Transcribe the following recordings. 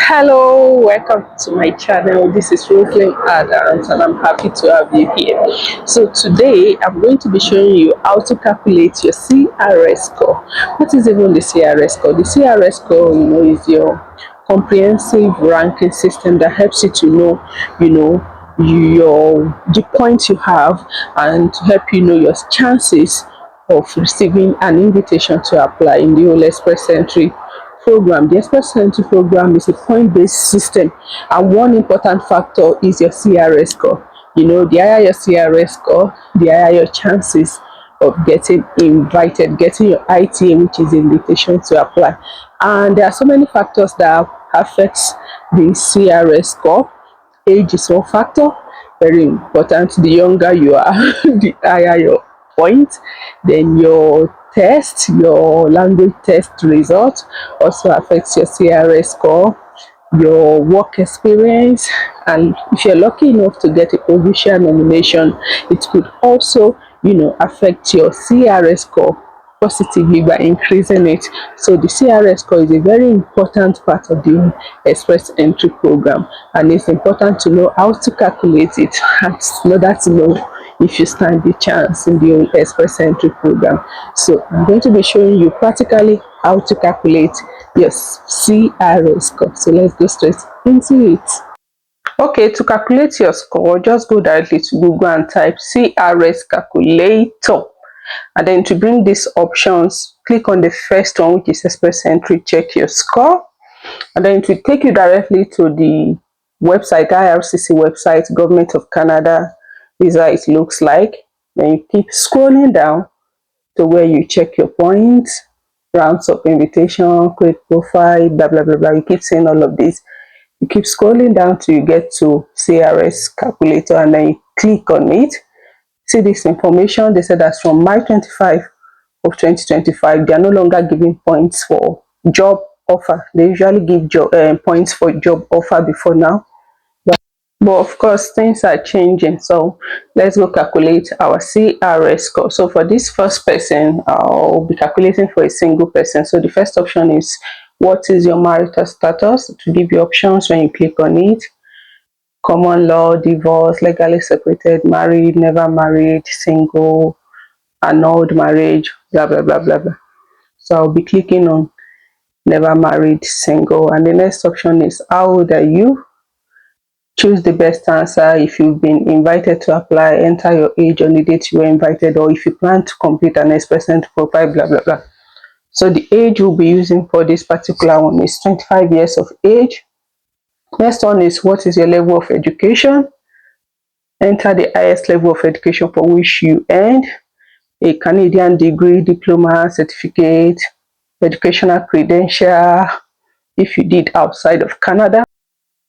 Hello, welcome to my channel. This is Roslyn Adams and I'm happy to have you here. So today I'm going to be showing you how to calculate your CRS score. What is even the CRS score? The CRS score, is your comprehensive ranking system that helps you to know, the points you have and to help you know your chances of receiving an invitation to apply in the whole Express Entry program. The Express Entry program is a point-based system, and one important factor is your CRS score. The higher your CRS score, the higher your chances of getting invited, getting your ITA, which is invitation to apply. And there are so many factors that affect the CRS score. Age is one factor, very important. The younger you are, the higher your point. Then your test, your language test result also affects your CRS score, your work experience, and if you're lucky enough to get a provincial nomination, it could also, affect your CRS score positively by increasing it. So the CRS score is a very important part of the Express Entry program, and it's important to know how to calculate it and in order to know if you stand the chance in the Express Entry program. So I'm going to be showing you practically how to calculate your CRS score. So let's go straight into it. Okay, to calculate your score, just go directly to Google and type CRS calculator. And then to bring these options, click on the first one, which is Express Entry, check your score. And then it will take you directly to the website, IRCC website, Government of Canada. This is how it looks like. Then you keep scrolling down to where you check your points, rounds of invitation, create profile, blah, blah, blah, blah. You keep seeing all of this. You keep scrolling down till you get to CRS calculator, and then you click on it. See this information. They said that from March 25 of 2025, they are no longer giving points for job offer. They usually give points for job offer before now. But of course, things are changing. So let's go calculate our CRS score. So for this first person, I'll be calculating for a single person. So the first option is, what is your marital status? To give you options when you click on it. Common law, divorce, legally separated, married, never married, single, annulled marriage, blah, blah, blah, blah, blah. So I'll be clicking on never married, single. And the next option is, how old are you? Choose the best answer. If you've been invited to apply, enter your age on the date you were invited, or if you plan to complete an Express Entry profile, blah, blah, blah. So the age we'll be using for this particular one is 25 years of age. Next one is, what is your level of education? Enter the highest level of education for which you earned a Canadian degree, diploma, certificate, educational credential, if you did outside of Canada.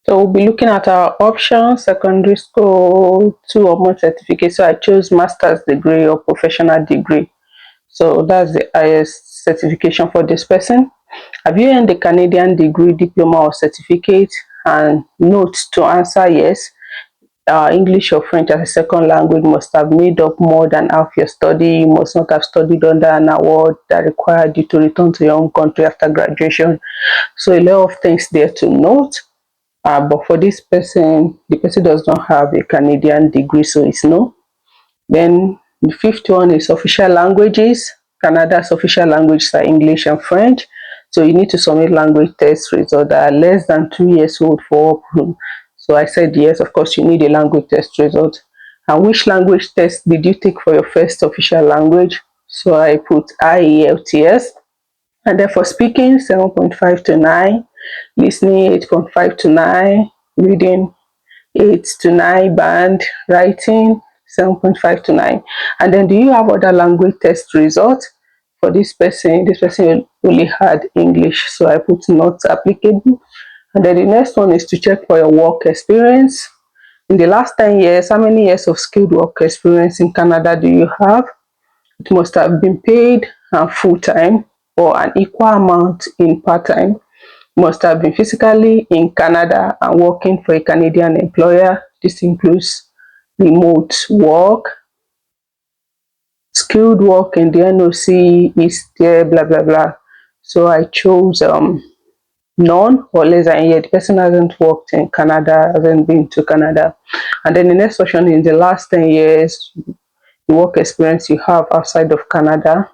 So we'll be looking at our options: secondary school, 2 or more certificates. So I chose master's degree or professional degree. So that's the highest certification for this person. Have you earned a Canadian degree, diploma, or certificate? And note to answer yes. English or French as a second language must have made up more than half your study. You must not have studied under an award that required you to return to your own country after graduation. So a lot of things there to note. But for this person, the person does not have a Canadian degree, so it's no. Then the fifth one is official languages. Canada's official languages are English and French. So you need to submit language test results that are less than 2 years old for open. So I said yes, of course you need a language test result. And which language test did you take for your first official language? So I put IELTS. And then for speaking, 7.5 to 9, listening 8.5 to 9, reading 8 to 9, band, writing 7.5 to 9. And then do you have other language test results? For this person only had English, so I put not applicable. And then the next one is to check for your work experience. In the last 10 years, how many years of skilled work experience in Canada do you have? It must have been paid full-time or an equal amount in part-time. Must have been physically in Canada and working for a Canadian employer. This includes remote work, skilled work in the NOC is there, blah, blah, blah. So I chose none or less than a year. The person hasn't worked in Canada, hasn't been to Canada. And then the next question, in the last 10 years, the work experience you have outside of Canada.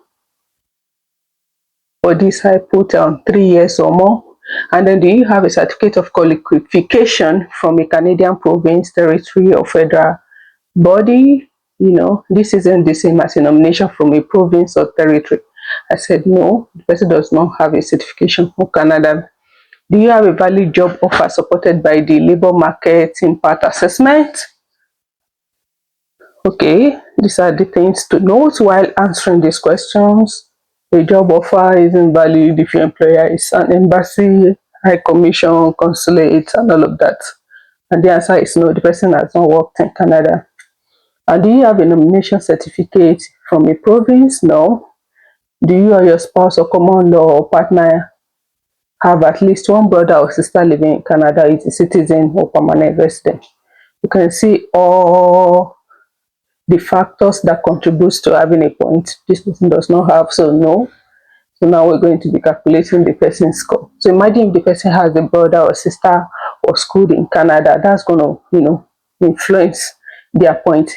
For this, I put 3 years or more. And then, do you have a certificate of qualification from a Canadian province, territory, or federal body? This isn't the same as a nomination from a province or territory. I said no, the person does not have a certification from Canada. Do you have a valid job offer supported by the labor market impact assessment? Okay, these are the things to note while answering these questions. A job offer isn't valid if your employer is an embassy, high commission, consulate, and all of that. And the answer is no, the person has not worked in Canada. And do you have a nomination certificate from a province? No. Do you or your spouse or common law or partner have at least one brother or sister living in Canada, is a citizen or permanent resident? You can see all the factors that contributes to having a point. This person does not have, so no. So now we're going to be calculating the person's score. So imagine if the person has a brother or sister or schooled in Canada, that's going to, influence their point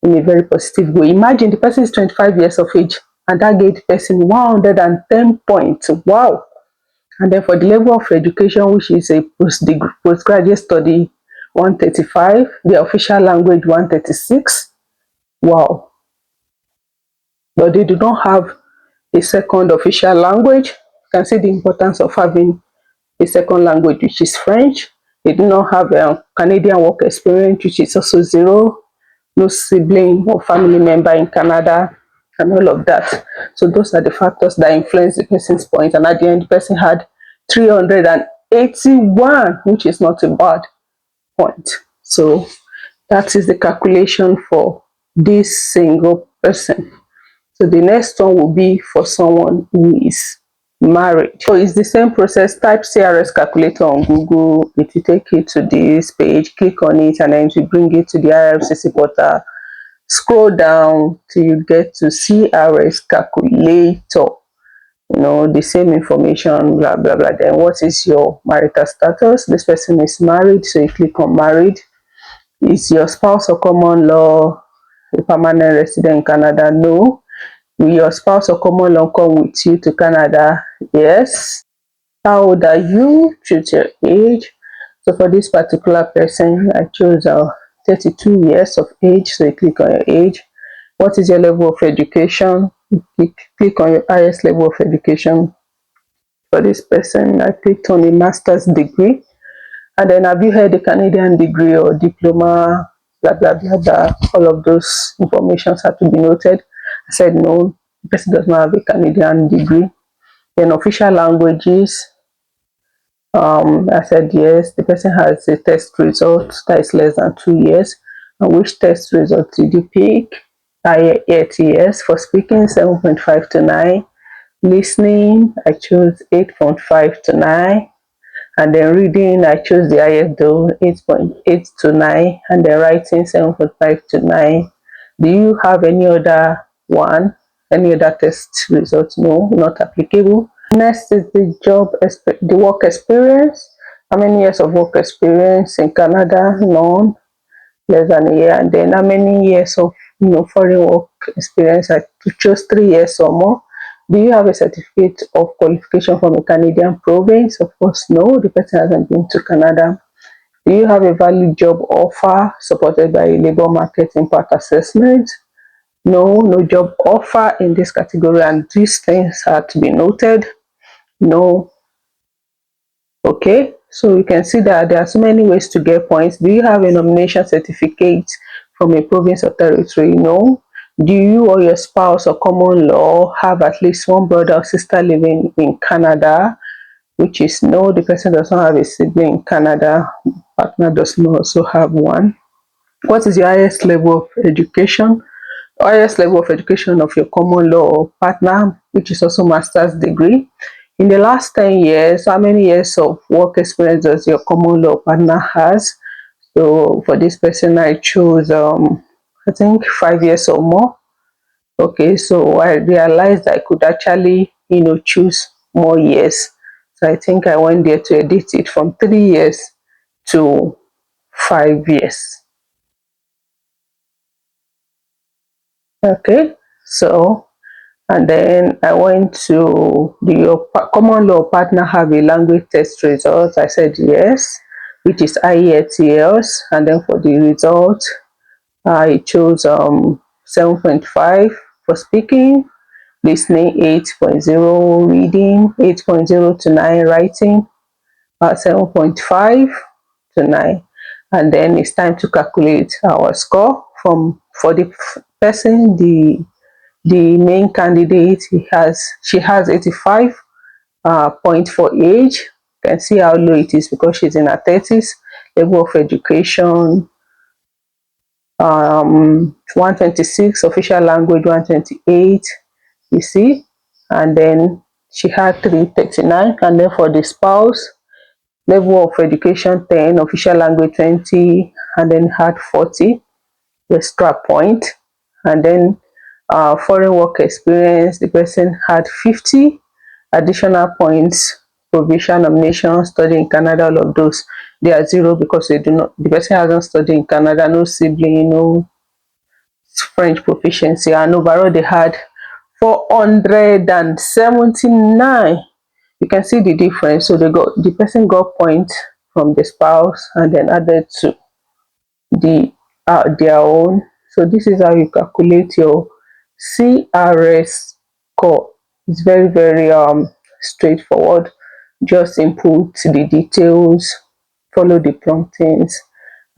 in a very positive way. Imagine the person is 25 years of age and that gave the person 110 points. Wow. And then for the level of education, which is a postgraduate study, 135, the official language 136. Wow. But they do not have a second official language. You can see the importance of having a second language, which is French. They do not have a Canadian work experience, which is also 0. No sibling or family member in Canada, and all of that. So those are the factors that influence the person's point. And at the end, the person had 381, which is not a bad point. So that is the calculation for this single person. So the next one will be for someone who is married. So it's the same process. Type CRS calculator on Google. It will take you to this page. Click on it and then it will bring you to the IRCC portal. Scroll down till you get to CRS calculator. The same information, blah blah blah. Then what is your marital status? This person is married, so you click on married. Is your spouse or common law a permanent resident in Canada? No. Will your spouse or common law come with you to Canada? Yes. How old are you? Choose your age. So for this particular person, I chose 32 years of age. So you click on your age. What is your level of education? Click on your highest level of education. For this person, I clicked on a master's degree. And then, have you had a Canadian degree or diploma? Blah blah blah blah. All of those informations have to be noted. I said no, the person does not have a Canadian degree. Then official languages. I said yes, the person has a test result that is less than 2 years. And which test result did you pick? IELTS. For speaking, 7.5 to 9. Listening, I chose 8.5 to 9. And then reading, I chose the highest though, 8.8 to 9. And then writing, 7.5 to 9. Do you have any other one? Any other test results? No, not applicable. Next is the work experience. How many years of work experience in Canada? None, less than a year. And then how many years of foreign work experience? I chose 3 years or more. Do you have a certificate of qualification from a Canadian province? Of course, no, the person hasn't been to Canada. Do you have a valid job offer supported by a labor market impact assessment? No, no job offer in this category, and these things are to be noted. No. Okay, so you can see that there are so many ways to get points. Do you have a nomination certificate from a province or territory? No. Do you or your spouse or common law have at least one brother or sister living in Canada? Which is no, the person does not have a sibling in Canada. Partner does not also have one. What is your highest level of education? Highest level of education of your common law or partner, which is also master's degree. In the last 10 years, how many years of work experience does your common law partner has? So for this person, I chose, I think 5 years or more. Okay, so I realized I could actually, choose more years. So I think I went there to edit it from 3 years to 5 years. Okay, so and then I went to the common law partner have a language test result. I said yes, which is IELTS, and then for the result, I chose 7.5 for speaking, listening 8.0, reading 8.0 to 9, writing 7.5 to 9. And then it's time to calculate our score from for the person, the main candidate. She has 85 point for age. You can see how low it is because she's in her 30s. Level of education 126, official language 128, you see. And then she had 339. And then for the spouse, level of education 10, official language 20, and then had 40 extra point. And then foreign work experience, the person had 50 additional points. Provision, nomination, study in Canada, all of those, they are zero because they do not, the person hasn't studied in Canada, no sibling, no French proficiency. And overall they had 479. You can see the difference. So the person got points from the spouse and then added to the their own. So this is how you calculate your CRS score. It's very, very straightforward. Just input the details, follow the promptings,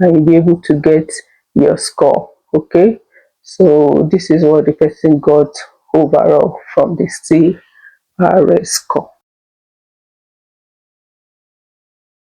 and you'll be able to get your score. Okay, so this is what the person got overall from the CRS score.